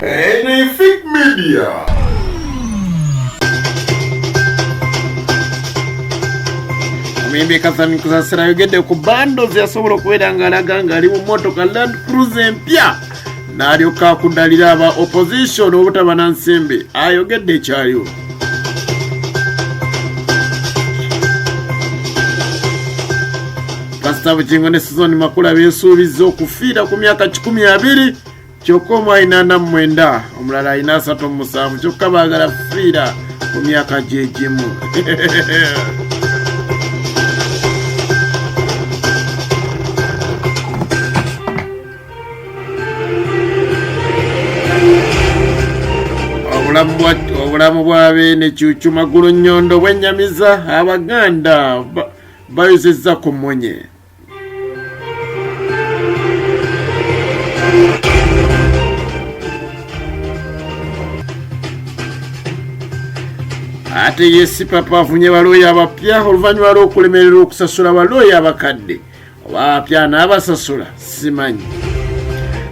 NUP Media. Mimi kasani kusasira yogede ku bundles yasobola okubeera ng'alaga ng'ali mu mmotoka Land Cruiser empya n'alyoka akudalira aba opposition obutaba na nsimbi ayogedde ekyaliwo. Pastor Bugingo ne Season Makula beesuubizza okufiira ku myaka 12 kyokka omu alina 49 omulala alina 37 kyokka baagala kufiira ku myaka gye gimu. Obulamu bw'abeene Cuucu Magulu Nnyondo bwennyamiza Abaganda bayozezza ku mmunye. Ate Yesi Papa afunye balooya abapya oluvannyuma lw'okulemerera okusasula balooya abakadde oba apya n'abasasula simanyi.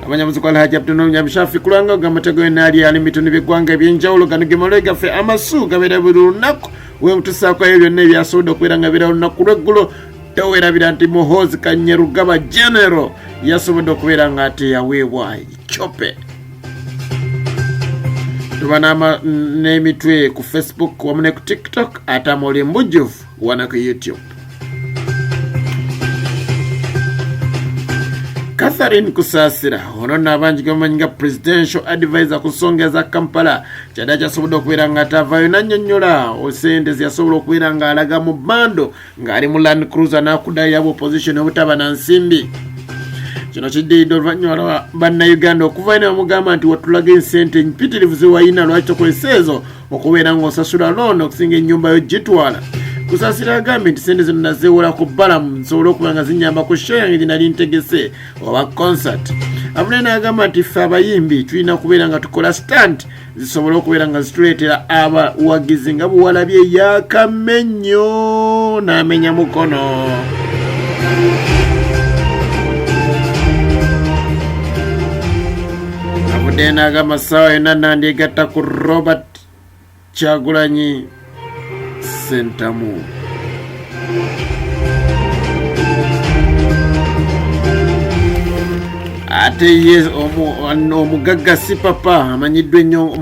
Abanyamuziku Alhaji Abdul Nyamishafi kulanga gamatego enali ali mituni bigwanga ebyenjawulo gano gemaloye gaffe amasu gabeera buli lunaku wemutusaako ebyo byonna ebyasobodde okubeera nga beera olunaku lw'eggulo towerabira nti Muhoozi Kanyerugaba General yasobodde okubeera nga ate yaweebwa icope. Tuba n'emitwe ku Facebook wamu ne ku TikTok ate amawulire mbujjuvu wana ku YouTube. Catherine Kusasira ono n'abangi gamanyi nga presidential advisor ku nsonga za Kampala kyadda kyasobodde okubeera nga atavaayo n'annyonnyola sente yasobola okubeera nga alaga mu bando ng'ali mu Land Cruiser n'akudalira opposition obutaba na nsimbi. Kino kiddiridde oluvannyuma lwa bannayuganda okuva ine bamugamba nti watulaga ensente mpitirivu ze wayina lwaki tokozesa ezo okubeera ng'osasula loan okusinga ennyumba yo gitwala. Kusasira agambye nti sente zino nazeewola ku balamu nsobola okuba nga zinyamba ku show yange gye nali ntegese oba concert. Abule n'agamba nti ffe abayimbi tulina kubeera nga tukola stunt zisobola okubeera nga zituleetera abawagizi nga buwalabye yakamennyo n'amenya mukono. Abudde n'agamba ssaawa yonna nandyegatta ku Robert Kyagulanyi Sentamu. Ate ye omugagga si papa amanyiddwa ennyo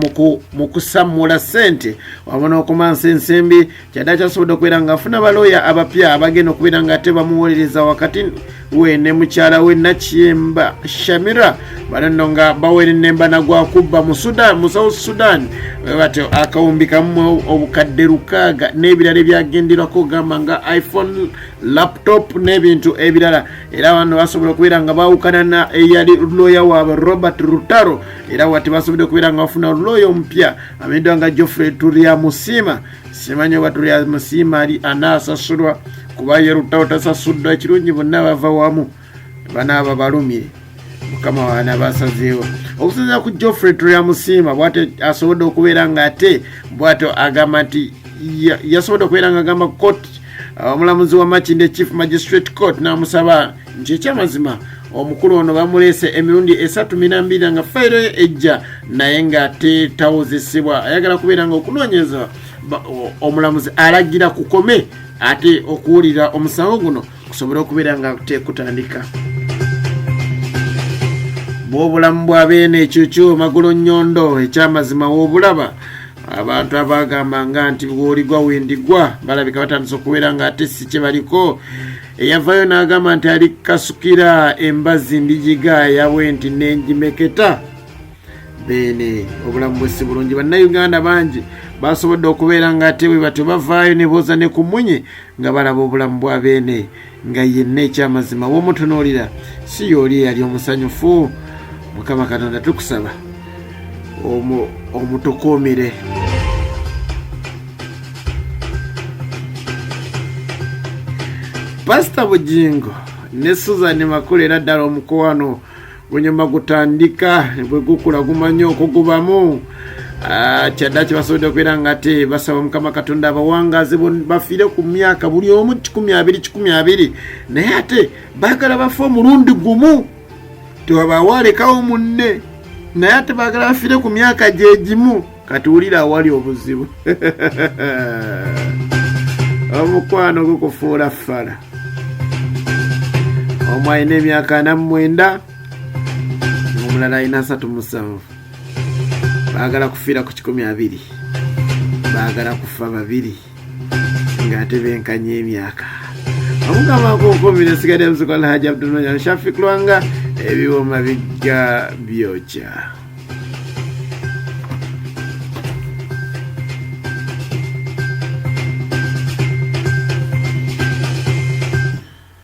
mu kusammula ssente wabona okumansa ensimbi kyadda kyasobodde okubeera nga afuna balooya abapya abagenda okubeera nga ate bamuwolereza wakati we ne mukyala we Nakiyemba Shamira bano nno nga bawera ennemba nagwakubba mu South Sudan batyo akawumbi kamu obukadde 600 n'ebirala ebyagenderwako gamba nga iPhone laptop n'ebintu ebirala era wano basobola okubeera nga bawukana na eyali lawyer waabwe Robert Rutaro era wati basobodde okubeera nga bafuna lawyer omupya amenyiddwa nga Geoffrey Turiamusima. Simanyi oba Turiamusima ali anaasasulwa kuba ye Rutaro tasasuddwa ekirungi bonna bava wamu banaaba balumye mukama wana basazeewo okusinziira ku Geoffrey Turiamusima bwate asobodde okubeera nga ate bwato agamba nti yasobodde okubeera nga agamba court omulamuzi wa Makinde Chief Magistrate Court n'amusaba nti ekyamazima omukulu ono bamuleese emirundi 32 nga fayiro ye ejja naye nga teetawozesebwa ayagala kubeera nga okunoonyeza omulamuzi alagira kukome ate okuwulira omusango guno kusobola okubeera nga tekutandika. Bw'obulamu bw'abeene Cuucu Magulu Nnyondo ekyamazima w'obulaba abantu abagamba nga nti bw'oligwa wendigwa balabika batandise okubeera nga ate si kye baliko. Eyavayo n'agamba nti ali kasukira embazi mbijiga yawe nti nenjimeketa beene obulamu bwe si bulungi. Bannayuganda bangi basobodde okubeera nga ate bwe batyo bavaayo ne booza ne ku mmunye nga balaba obulamu bw'abeene nga yenna ekyamazima w'omutunuulira si y'oli yali omusanyufu. Mukama Katonda tukusaba omutukuumire. Pastor Bugingo ne Susan Makula era ddala omukoano gunyuma gutandika bwe gukula gumanyi okugubamu kyadda kibasobodde okubeera nga ate basaba Mukama Katonda abawangazi bafiire ku myaka buli omu 12 naye ate baagala bafe omulundi gumu tewabawalekawo munne naye ate baagala bafire ku myaka gye gimu katuwulira awali obuzibu omukwano gukufuula ffala omu alina emyaka 49 omulala alina 37 baagala kufiira ku 12 baagala kufa 2 ng'ate benkanya emyaka omugamba kukumira esigadde muzikola Haji Abdul Shafiq Lwanga ebiwoma bijja byokya.